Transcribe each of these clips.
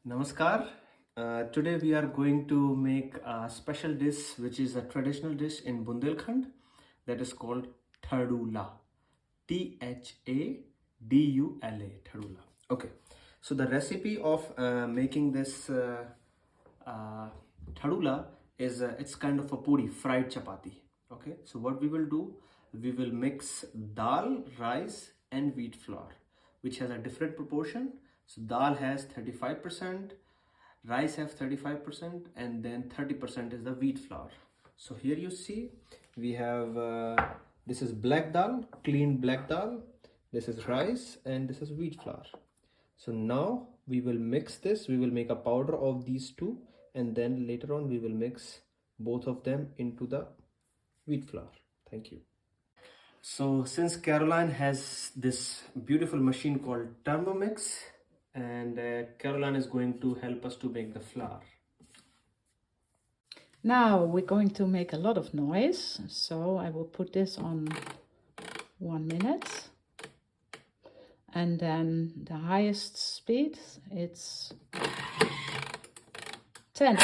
Namaskar. Today we are going to make a special dish which is a traditional dish in Bundelkhand that is called Thadula. Thadula. Thadula. Okay. So the recipe of making this Thadula is it's kind of a puri, fried chapati. Okay. So what we will do, we will mix dal, rice and wheat flour, which has a different proportion. So dal has 35%, rice have 35%, and then 30% is the wheat flour. So here you see we have this is black dal, clean black dal, this is rice, and this is wheat flour. So now we will mix this, we will make a powder of these two, and then later on we will mix both of them into the wheat flour. Thank you. So since Caroline has this beautiful machine called Thermomix, and Caroline is going to help us to make the flour. Now we're going to make a lot of noise, so I will put this on 1 minute, and then the highest speed, it's 10.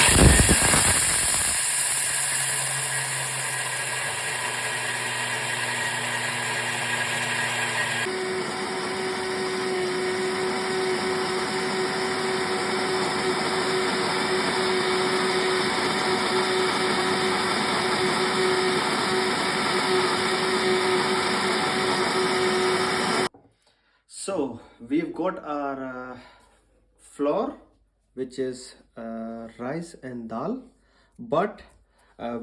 So we've got our flour, which is rice and dal, but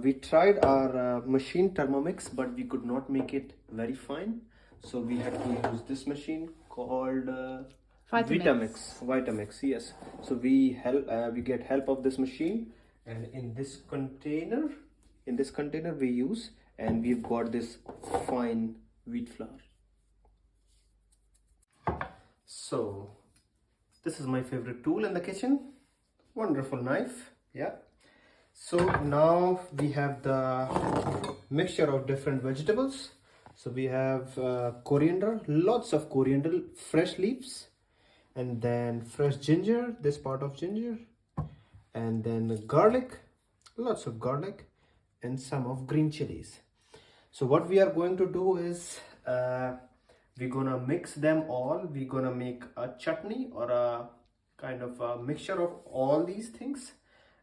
we tried our machine Thermomix, but we could not make it very fine. So we had to use this machine called Vitamix. Yes. So we get help of this machine, and in this container we use, and we've got this fine wheat flour. So this is my favorite tool in the kitchen. Wonderful knife. Yeah. So now we have the mixture of different vegetables. So we have coriander, lots of coriander, fresh leaves, and then fresh ginger, this part of ginger, and then garlic, lots of garlic, and some of green chilies. So what we are going to do is we're gonna mix them all. We're gonna make a chutney or a kind of a mixture of all these things,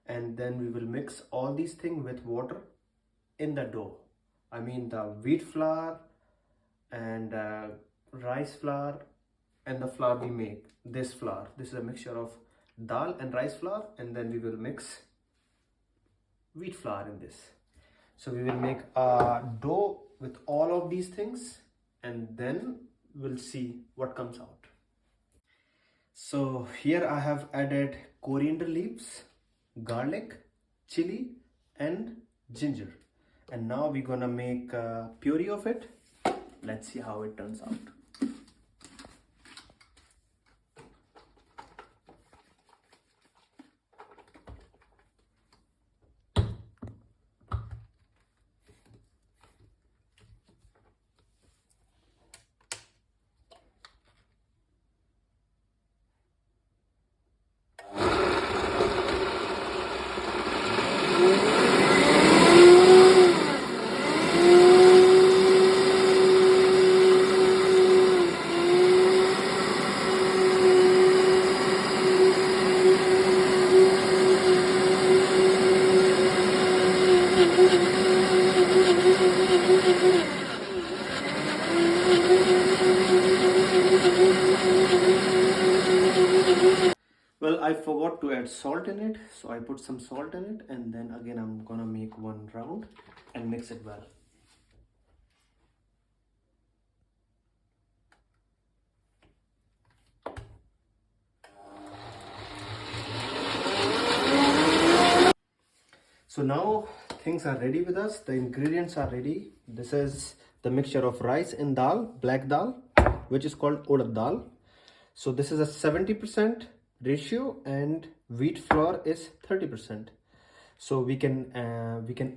and then we will mix all these things with water in the dough. I mean the wheat flour and rice flour and the flour we make. This flour, this is a mixture of dal and rice flour, and then we will mix wheat flour in this. So we will make a dough with all of these things, and then we'll see what comes out. So here I have added coriander leaves, garlic, chili, and ginger, and now we're gonna make a puree of it. Let's see how it turns out. Well, I forgot to add salt in it, so I put some salt in it, and then again I'm gonna make one round and mix it well. So now things are ready with us. The ingredients are ready. This is the mixture of rice and dal, black dal, which is called urad dal. So this is a 70% ratio, and wheat flour is 30%. So we can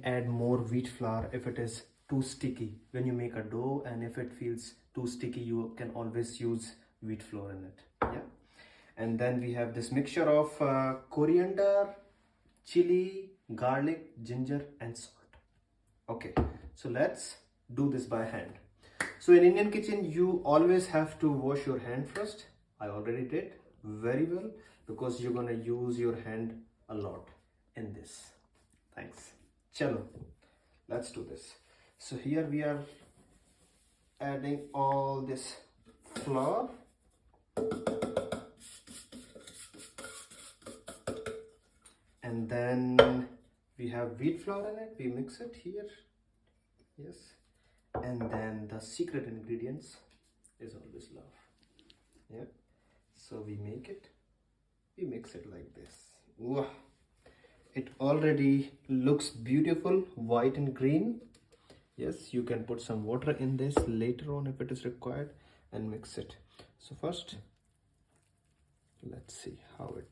add more wheat flour if it is too sticky when you make a dough, and if it feels too sticky, you can always use wheat flour in it. Yeah. And then we have this mixture of coriander, chili, garlic, ginger and salt. Okay, so let's do this by hand. So in Indian kitchen, you always have to wash your hand first. I already did very well because you're gonna use your hand a lot in this. Thanks. Chalo, let's do this. So here we are adding all this flour. And then we have wheat flour in it. We mix it here. Yes. And then the secret ingredients is always love. Yeah. So we make it. We mix it like this. Wow. It already looks beautiful, white and green. Yes, you can put some water in this later on if it is required and mix it. So first, let's see how it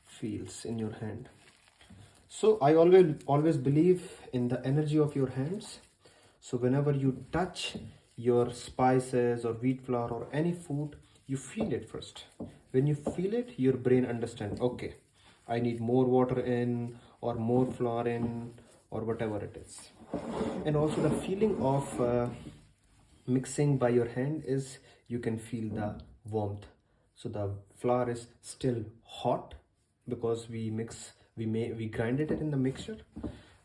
feels in your hand. So I always believe in the energy of your hands. So whenever you touch your spices or wheat flour or any food, you feel it first. When you feel it, your brain understands, okay, I need more water in or more flour in or whatever it is. And also the feeling of mixing by your hand is you can feel the warmth. So the flour is still hot because we grinded it in the mixture,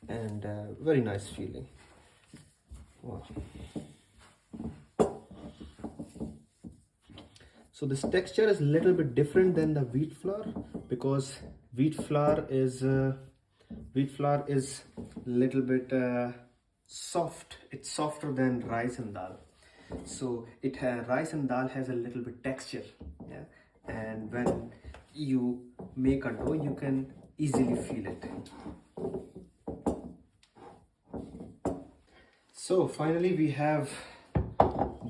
and very nice feeling. Wow. So this texture is a little bit different than the wheat flour because wheat flour is little bit soft. It's softer than rice and dal. So rice and dal has a little bit texture. Yeah, and when you make a dough, you can easily feel it. So finally we have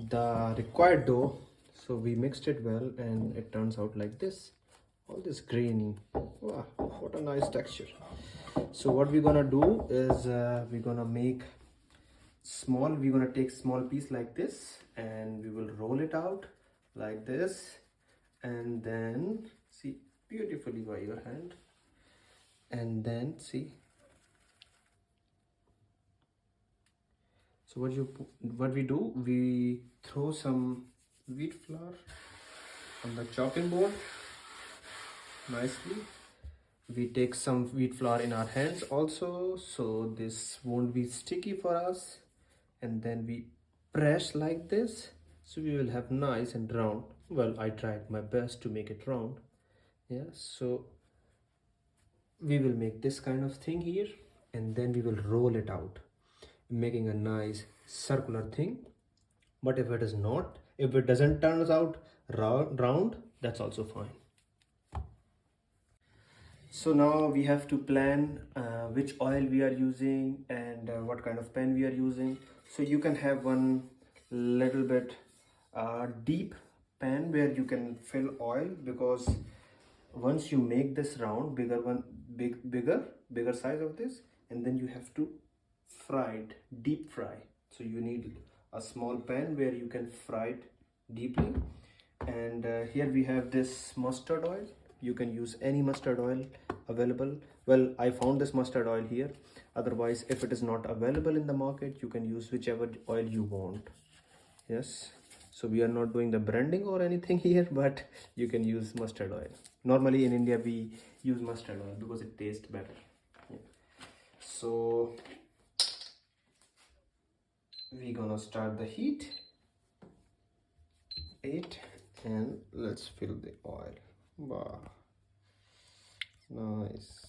the required dough. So we mixed it well and it turns out like this. All this green. Wow, what a nice texture. So what we're gonna do is we're gonna take small piece like this and we will roll it out like this, and then see beautifully by your hand, and then see. So what we do, we throw some wheat flour on the chopping board nicely. We take some wheat flour in our hands also, so this won't be sticky for us, and then we press like this, so we will have nice and round. Well, I tried my best to make it round. Yeah, so we will make this kind of thing here, and then we will roll it out, making a nice circular thing. But if it doesn't turn out round, that's also fine. So now we have to plan which oil we are using and what kind of pan we are using. So you can have one little bit deep pan where you can fill oil, because once you make this round, bigger size of this, and then you have to deep fry. So you need a small pan where you can fry it deeply. And here we have this mustard oil. You can use any mustard oil available. Well, I found this mustard oil here. Otherwise, if it is not available in the market, you can use whichever oil you want. Yes, so we are not doing the branding or anything here, but you can use mustard oil. Normally in India we use mustard oil because it tastes better. Yeah. So we're gonna start the heat. And let's fill the oil. Wow, nice.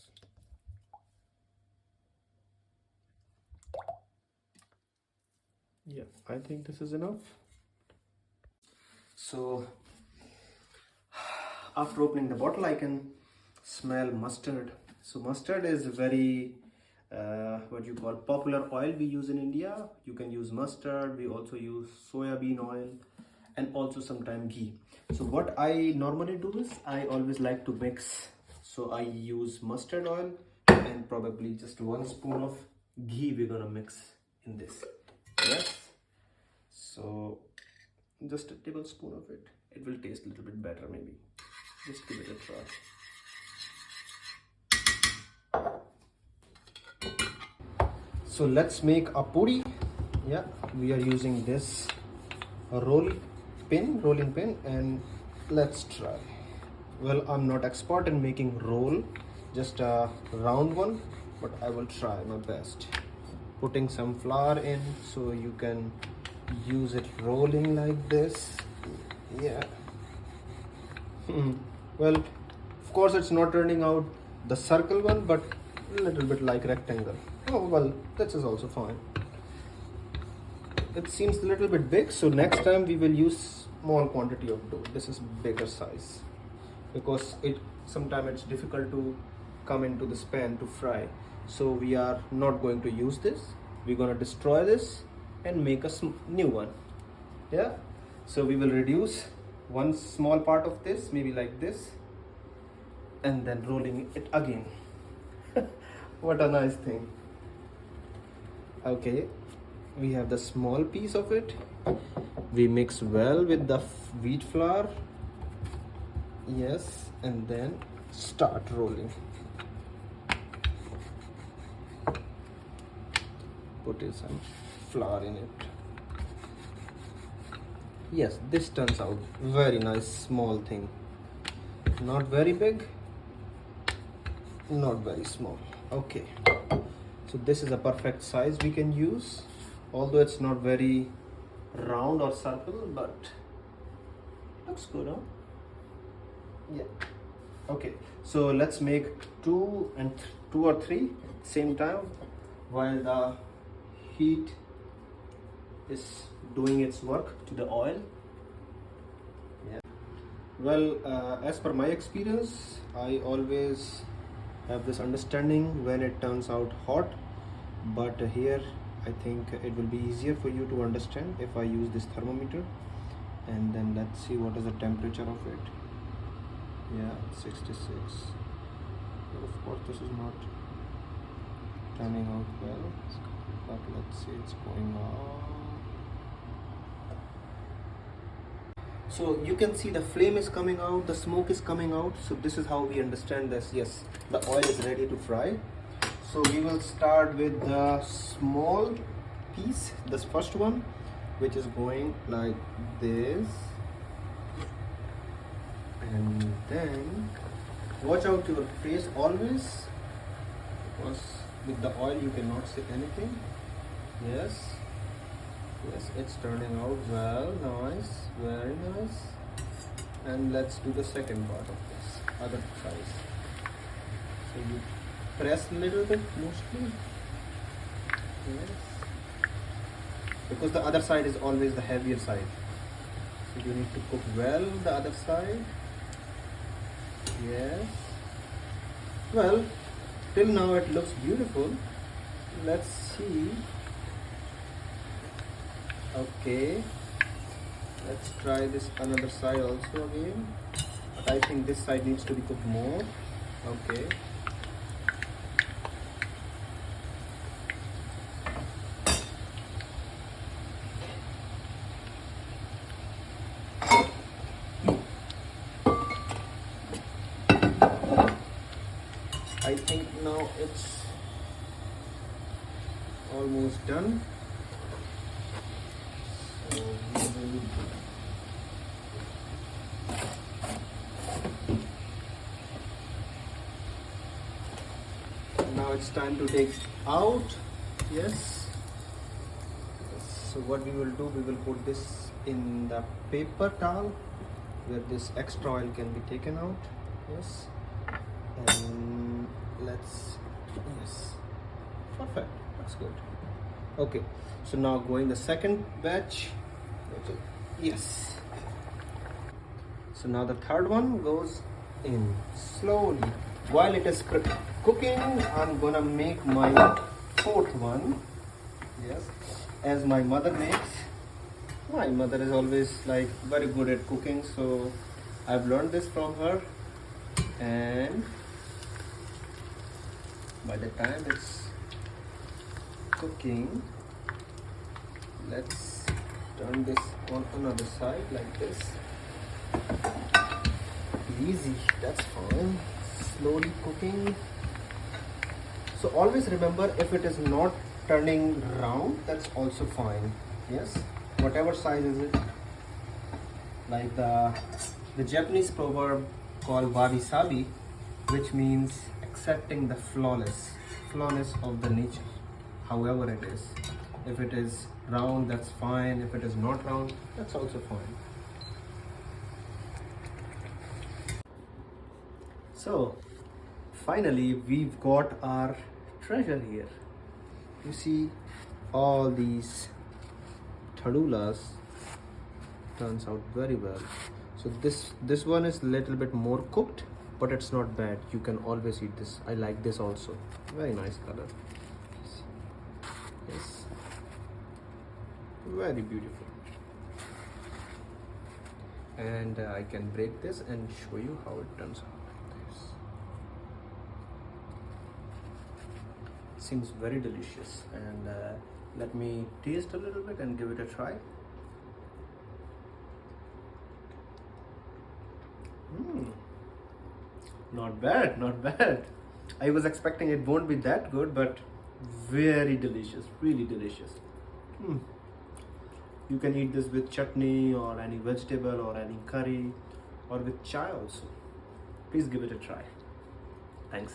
Yeah, I think this is enough. So after opening the bottle, I can smell mustard. So mustard is very what you call popular oil we use in India. You can use mustard. We also use soya bean oil and also sometimes ghee. So what I normally do is I always like to mix. So I use mustard oil and probably just 1 spoon of ghee we're gonna mix in this. Yes. So just a tablespoon of it. It will taste a little bit better maybe. Just give it a try. So let's make a puri. Yeah, we are using this rolling pin, and let's try. Well, I'm not expert in making roll, just a round one, but I will try my best. Putting some flour in so you can use it rolling like this. Yeah. Well, of course it's not turning out the circle one, but a little bit like rectangle. Oh well, this is also fine. It seems a little bit big, so next time we will use small quantity of dough. This is bigger size because sometimes it's difficult to come into this pan to fry. So we are not going to use this. We're going to destroy this and make a new one. Yeah. So we will reduce one small part of this, maybe like this, and then rolling it again. What a nice thing. Okay, we have the small piece of it. We mix well with the wheat flour. Yes, and then start rolling. Put in some flour in it. Yes, this turns out very nice small thing. Not very big, not very small. Okay, so this is a perfect size we can use, although it's not very round or circle, but looks good, huh? Yeah. Okay, so let's make two or three same time while the heat is doing its work to the oil. Yeah. Well, as per my experience, I always have this understanding when it turns out hot, but here I think it will be easier for you to understand if I use this thermometer. And then let's see what is the temperature of it. Yeah, 66. But of course this is not turning out well, but let's see, it's going on. So you can see the flame is coming out, the smoke is coming out. So this is how we understand this. Yes, the oil is ready to fry. So we will start with the small piece, this first one, which is going like this. And then watch out your face always, because with the oil you cannot see anything. Yes. Yes, it's turning out well, nice, very nice. And let's do the second part of this, other side. So you press a little bit mostly. Yes. Because the other side is always the heavier side. So you need to cook well the other side. Yes. Well, till now it looks beautiful. Let's see. Okay, let's try this another side also again, but I think this side needs to be cooked more. Okay, I think now it's almost done. Now it's time to take out. Yes. So what we will do, we will put this in the paper towel where this extra oil can be taken out. Yes. And let's, yes, perfect, that's good. Okay, so now going the second batch. Yes. So now the third one goes in slowly. While it is cooking, I'm gonna make my fourth one. Yes, as my mother makes. My mother is always like very good at cooking, so I've learned this from her. And by the time it's cooking, let's turn this on another side like this. Easy, that's fine. Slowly cooking. So always remember, if it is not turning round, that's also fine. Yes, whatever size is it. Like the Japanese proverb called wabi sabi, which means accepting the flawless of the nature, however it is. If it is round, that's fine. If it is not round, that's also fine. So finally we've got our treasure here. You see all these Thadulas turns out very well. So this one is little bit more cooked, but it's not bad. You can always eat this. I like this also. Very nice color. Yes, very beautiful. And I can break this and show you how it turns out like this. Seems very delicious. And let me taste a little bit and give it a try. Not bad, not bad. I was expecting it won't be that good, but very delicious, really delicious. You can eat this with chutney or any vegetable or any curry or with chai also. Please give it a try. Thanks.